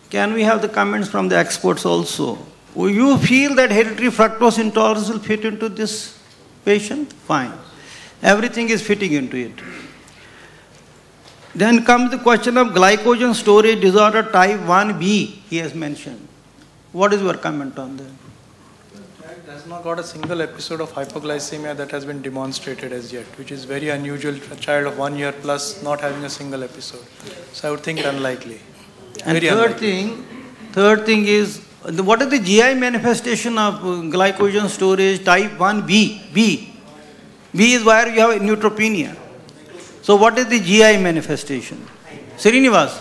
can we have the comments from the experts also? You feel that hereditary fructose intolerance will fit into this patient? Fine. Everything is fitting into it. Then comes the question of glycogen storage disorder type 1B, he has mentioned. What is your comment on that? It has not got a single episode of hypoglycemia that has been demonstrated as yet, which is very unusual for a child of 1 year plus not having a single episode. So I would think unlikely. And third thing is, what is the GI manifestation of glycogen storage type 1B? B is where you have neutropenia. So what is the GI manifestation? Srinivas?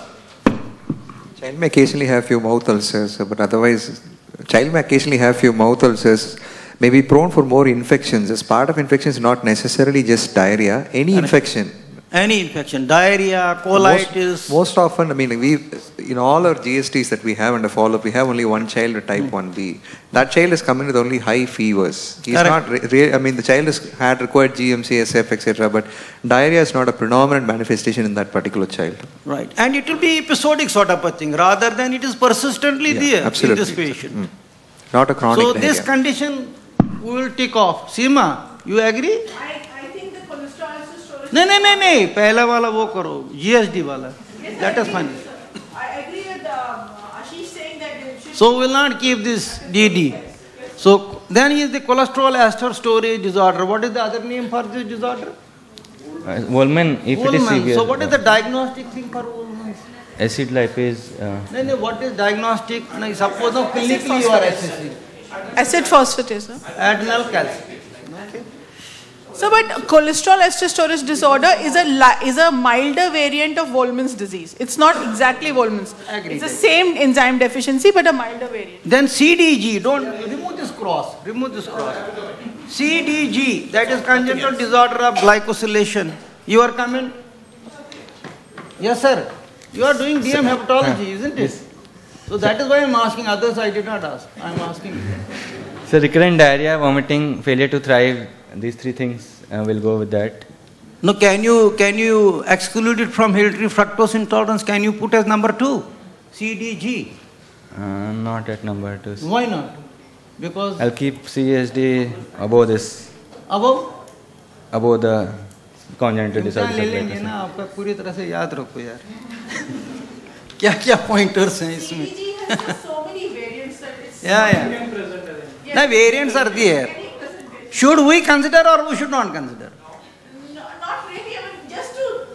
Child may occasionally have few mouth ulcers, but otherwise, child may occasionally have few mouth ulcers, may be prone for more infections. As part of infections, not necessarily just diarrhea, any infection. Any infection, diarrhea, colitis. Most often, I mean, in all our GSTs that we have under follow-up, we have only one child with type 1B. That child is coming with only high fevers. He's not, I mean, the child had required GM, CSF, etc. But diarrhea is not a predominant manifestation in that particular child. Right. And it will be episodic sort of a thing, rather than it is persistently there in this patient. Not a chronic So diarrhea. this condition we will tick off. Seema, you agree? I think the cholesterol storage. No. Pehla wala wo karo. GSD wala. That is fine. I agree with Ashish saying that it should. So we will not keep this DD. So then is the cholesterol ester storage disorder. What is the other name for this disorder? Wolman, if it is severe. So what is the diagnostic thing for Wolman? Acid lipase. No, what is diagnostic? No, suppose now clinically you are assessing. Acid phosphatase. Adrenal calcium. Okay. So, but cholesterol ester storage disorder is a milder variant of Wolman's disease. It's not exactly Wolman's. It's the same enzyme deficiency, but a milder variant. Then CDG, don't remove this cross. CDG, that is congenital disorder of glycosylation. Your comment? Yes, sir. You are doing DM hepatology, isn't it? Yes. So that is why I am asking. Others I did not ask. I am asking you. So recurrent diarrhea, vomiting, failure to thrive, these three things will go with that. No, can you exclude it from hereditary fructose intolerance? Can you put as number 2? CDG. Not at number 2. Why not? Because I'll keep CSD above this. Above? Above the congenital disorder. ले लेंगे ना आपका पूरी तरह से याद रखो यार क्या pointers हैं इसमें So many variants that it's The variants are there. Should we consider or we should not consider? Not really. I mean, just to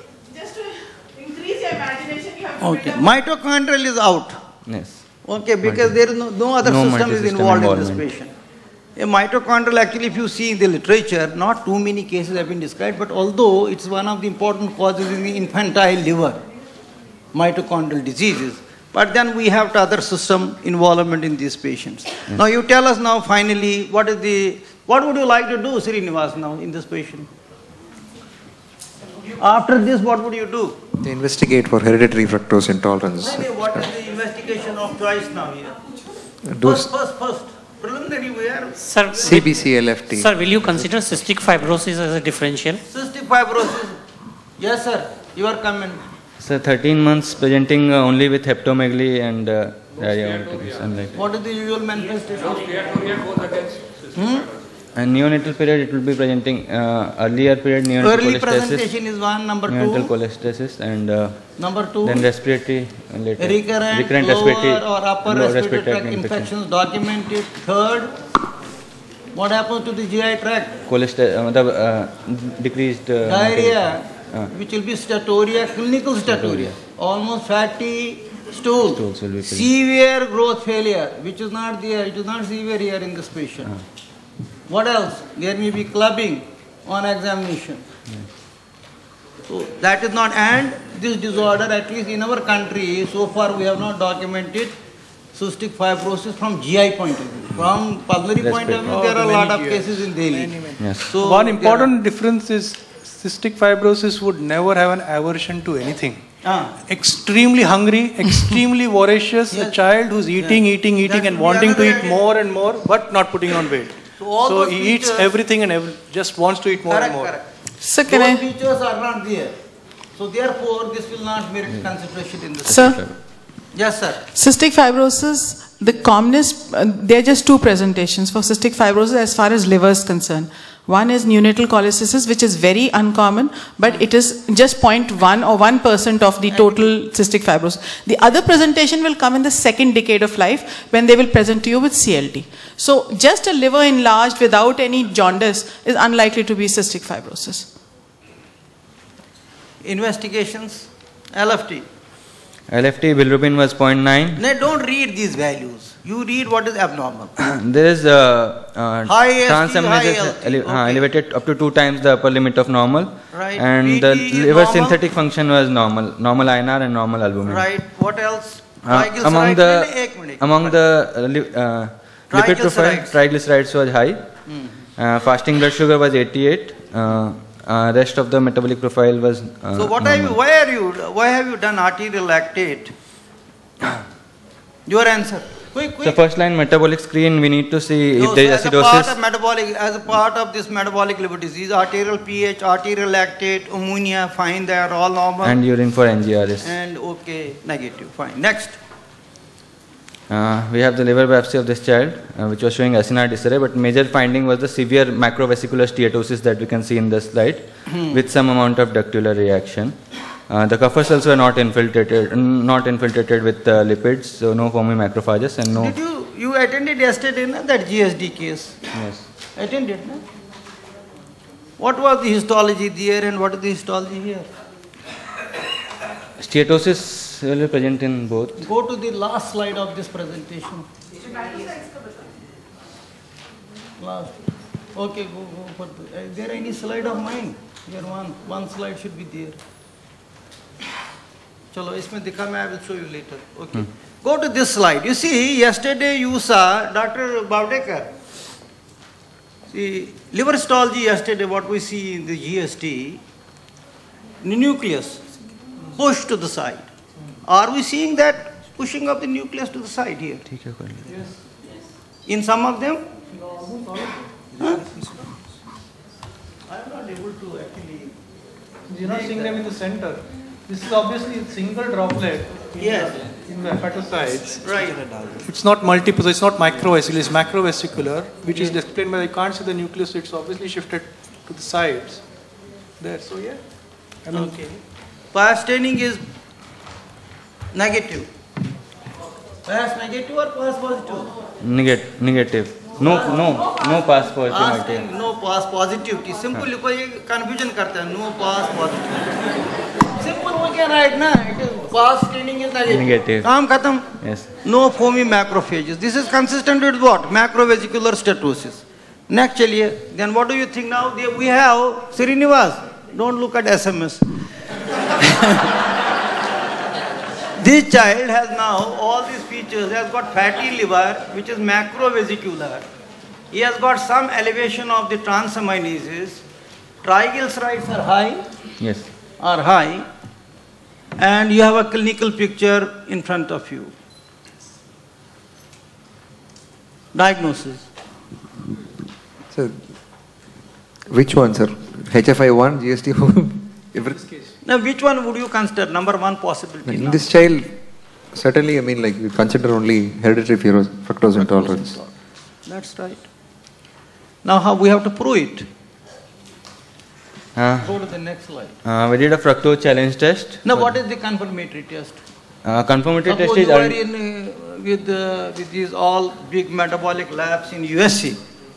increase your imagination, you have to. Okay. Mitochondrial is out. Yes. Okay, because there is no other system is involved in this patient. A mitochondrial, actually, if you see in the literature, not too many cases have been described, but although it's one of the important causes in the infantile liver, mitochondrial diseases, but then we have other system involvement in these patients. Yes. Now you tell us now finally, what would you like to do, Srinivas, now in this patient? After this, what would you do? They investigate for hereditary fructose intolerance. What is the investigation of choice now here? First. Preliminary where? Sir, CBC LFT. Sir, will you consider cystic fibrosis as a differential? Cystic fibrosis. Yes, sir. Your comment. So 13 months presenting only with hepatomegaly and diarrhea. What is the usual manifestation? And neonatal period, it will be presenting earlier period neonatal Early cholestasis. presentation is one, number 2. Neonatal cholestasis and number 2. Then respiratory later. Recurrent respiratory or upper respiratory tract infections documented. Third, what happens to the GI tract? Decreased diarrhea, which will be steatorrhea, clinical steatorrhea. Almost fatty stool. Severe growth failure, which is not there. It is not severe here in this patient. What else? There may be clubbing on examination. So that is not, and this disorder, at least in our country, so far we have not documented cystic fibrosis from GI point of view. From pulmonary point of view, there are a lot of cases in Delhi. Yes. So one important difference is cystic fibrosis would never have an aversion to anything. Extremely hungry, extremely voracious, a child who's eating and wanting to eat more and more, but not putting on weight. So he eats everything and just wants to eat more and more. So those features are not there. So therefore, this will not merit consideration in the system. Yes, sir. Cystic fibrosis, the commonest, there are just two presentations for cystic fibrosis as far as liver is concerned. One is neonatal cholestasis, which is very uncommon, but it is just 0.1 or 1% of the total cystic fibrosis. The other presentation will come in the second decade of life when they will present to you with CLD. So just a liver enlarged without any jaundice is unlikely to be cystic fibrosis. Investigations, LFT. LFT bilirubin was 0.9. Now don't read these values. You read what is abnormal. There is transaminases elevated up to 2 times the upper limit of normal. Right. And PT the liver normal. synthetic function was normal INR and normal albumin. Right. What else? Among the lipid profile, triglycerides was high. Fasting blood sugar was 88. Rest of the metabolic profile was so what have you, why have you done arterial lactate? Your answer. Quick. So first line metabolic screen, we need to see if there is acidosis. As a part of this metabolic liver disease, arterial pH, arterial lactate, ammonia, fine, they are all normal. And urine for NGRS. And okay, negative, fine. Next. We have the liver biopsy of this child, which was showing acinar disarray, but major finding was the severe macrovesicular steatosis that we can see in the slide, with some amount of ductular reaction. The Kupffer cells were not infiltrated with lipids, so no foamy macrophages and no. Did you attended yesterday that GSD case? Yes. Attended, no? What was the histology there and what is the histology here? Steatosis will be present in both. Go to the last slide of this presentation. Last. Okay, go for the, is there any slide of mine? Here one slide should be there. Chalo, isme dikha, I will show you later. Okay. Go to this slide. You see, yesterday you saw Dr. Bavdekar. See, liver histology yesterday, what we see in the GST, the nucleus pushed to the side. Are we seeing that pushing of the nucleus to the side here? Yes. In some of them? Huh? I am not able to actually. You're not seeing them in the center. This is obviously a single droplet in the hepatocytes. Right. It's not multiple, so it's not microvesicular, it's macrovesicular, which is explained by, you can't see the nucleus, so it's obviously shifted to the sides. There, so yeah. I mean, okay. Past staining is negative. Past negative or past positive? Negative. No past positivity. No past positivity. Simple confusion करते हैं. No past positivity. Simple we can write ना. Past staining is negative. काम खत्म. Yes. No foamy macrophages. This is consistent with what? Macrovesicular steatosis. Next चलिए. Then what do you think now? We have Srinivas. Don't look at SMS. This child has now all these features. He has got fatty liver, which is macrovesicular. He has got some elevation of the transaminases. Triglycerides are high. Yes. Are high. And you have a clinical picture in front of you. Diagnosis. So, which one, sir? HFI1, GST1? Now, which one would you consider number one possibility? In this child, certainly, I mean, like, we consider only hereditary fructose intolerance. That's right. Now, how we have to prove it? Go to the next slide. We did a fructose challenge test. Now, what is the confirmatory test? Confirmatory test is... you are in, with these all big metabolic labs in USC.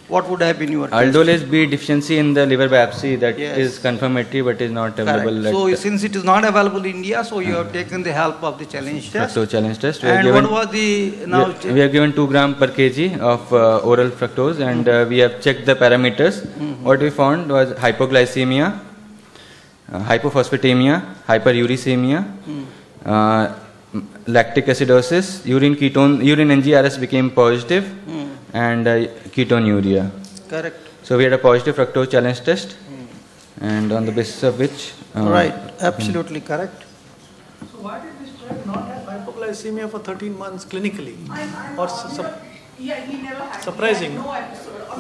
What would have been your test? Aldolase B deficiency in the liver biopsy, that is confirmatory but is not available. So since it is not available in India, so you have taken the help of the challenge test. Fructose challenge test. And what was the now? We have given 2 gram per kg of oral fructose, and we have checked the parameters. What we found was hypoglycemia, hypophosphatemia, hyperuricemia, lactic acidosis, urine NGRS became positive, and ketonuria. Correct. So we had a positive fructose challenge test, and on the basis of which... right, absolutely correct. So why did this child not have hypoglycemia for 13 months clinically? Yeah, he never had. Surprising. No episode. Or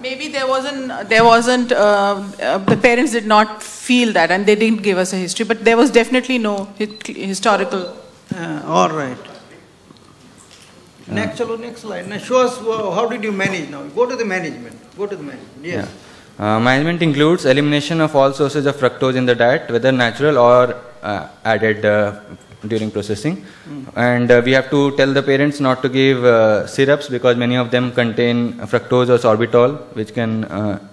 maybe there wasn't. The parents did not feel that, and they didn't give us a history. But there was definitely no historical. All right. Next slide. Now show us how did you manage now. Go to the management. Yes. Management includes elimination of all sources of fructose in the diet, whether natural or added during processing. And we have to tell the parents not to give syrups because many of them contain fructose or sorbitol, which can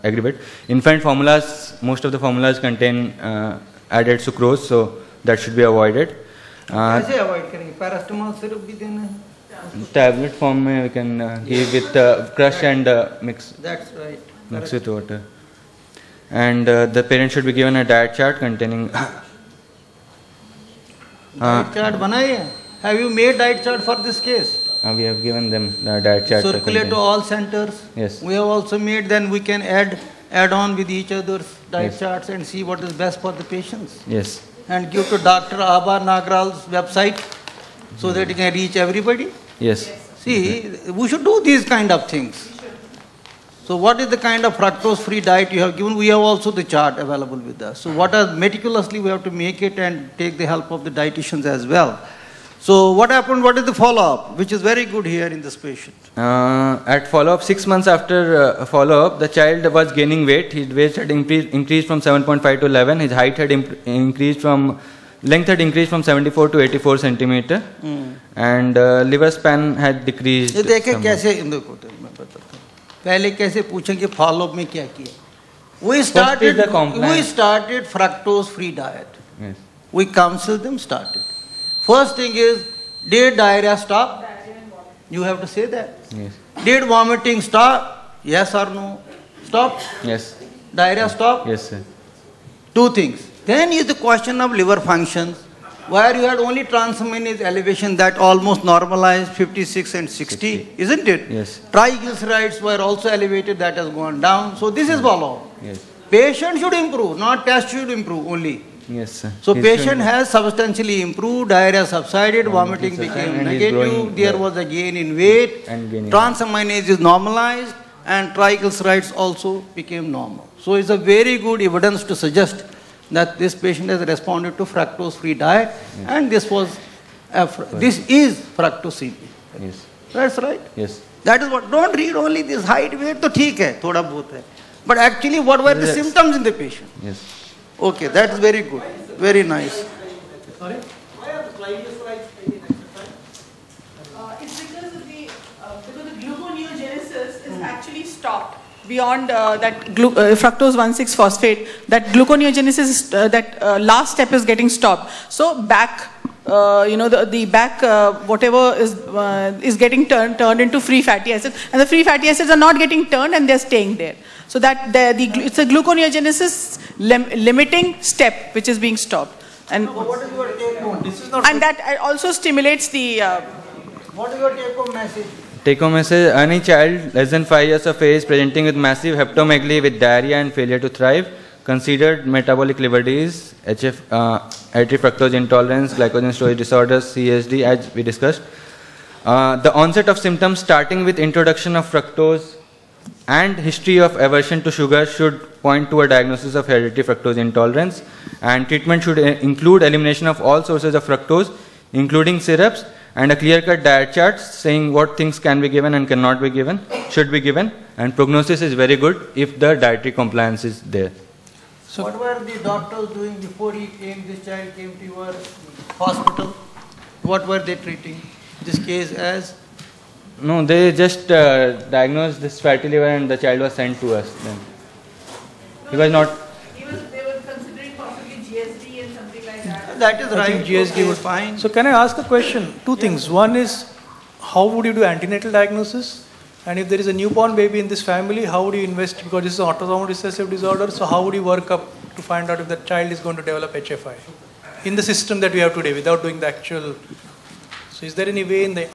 aggravate. Infant formulas, most of the formulas contain added sucrose, so that should be avoided. कैसे avoid करेंगे? Paracetamol syrup भी देना है? Tablet form we can give with crush and mix. That's right. Mix with water. And the parent should be given a diet chart containing. Diet chart बनाई है? Have you made diet chart for this case? We have given them the diet chart. Circulate to all centers. Yes. We have also made. Then we can add on with each other's diet charts and see what is best for the patients. Yes. And give to Dr. Abha Nagral's website so that it can reach everybody. Yes. See, we should do these kind of things. So what is the kind of fructose-free diet you have given? We have also the chart available with us. So meticulously we have to make it and take the help of the dietitians as well. So what happened? What is the follow-up? Which is very good here in this patient. At follow-up, 6 months after follow-up, the child was gaining weight. His weight had increased from 7.5 to 11. His height had increased from... Length had increased from 74 to 84 centimeter, and liver span had decreased. ये देखें कैसे इनको मैं बताता हूँ. पहले कैसे पूछेंगे follow-up में क्या किया? We started fructose-free diet. Yes. We counsel them started. First thing is, did diarrhea stop? You have to say that. Yes. Did vomiting stop? Yes or no? Stop? Yes. Diarrhea stop? Yes, sir. Two things. Then is the question of liver functions, where you had only transaminase elevation that almost normalized 56 and 60, isn't it? Yes. Triglycerides were also elevated, that has gone down. So this is follow-up. Yes. Patient should improve, not test should improve only. Yes, sir. So patient has substantially improved, diarrhea subsided, vomiting became negative, there was a gain in weight, transaminase is normalized, and triglycerides also became normal. So it's a very good evidence to suggest that this patient has responded to fructose-free diet, and this is fructose-free. Yes. That's right. Yes. That is what. Don't read only this height, weight. तो ठीक है, थोड़ा बहुत है. But actually, what were the symptoms in the patient? Yes. Okay, that is very good. Very nice. Sorry? Why are the triglycerides taken exercise? It's because the gluconeogenesis is actually stopped beyond fructose 1,6-phosphate. That gluconeogenesis, that last step is getting stopped. So back, the back whatever is getting turned into free fatty acids, and the free fatty acids are not getting turned and they're staying there. So that it's a gluconeogenesis limiting step which is being stopped. And what is your take home? And that also stimulates the. What is your take home message? Take home message: any child less than 5 years of age presenting with massive hepatomegaly with diarrhea and failure to thrive, considered metabolic liver disease, hereditary fructose intolerance, glycogen storage disorders, CSD, as we discussed. The onset of symptoms starting with introduction of fructose and history of aversion to sugar should point to a diagnosis of hereditary fructose intolerance, and treatment should include elimination of all sources of fructose, including syrups, and a clear-cut diet chart saying what things can be given and cannot be given, should be given, and prognosis is very good if the dietary compliance is there. So what were the doctors doing before this child came to your hospital? What were they treating this case as? No, they just diagnosed this fatty liver and the child was sent to us then. He was not... They were considering possibly GSD and something like that. That is I right. think GSD was fine. So can I ask a question? Two things. One is, how would you do antenatal diagnosis? And if there is a newborn baby in this family, how would you invest? Because this is an autosomal recessive disorder, so how would you work up to find out if the child is going to develop HFI? in the system that we have today without doing the actual. So is there any way in the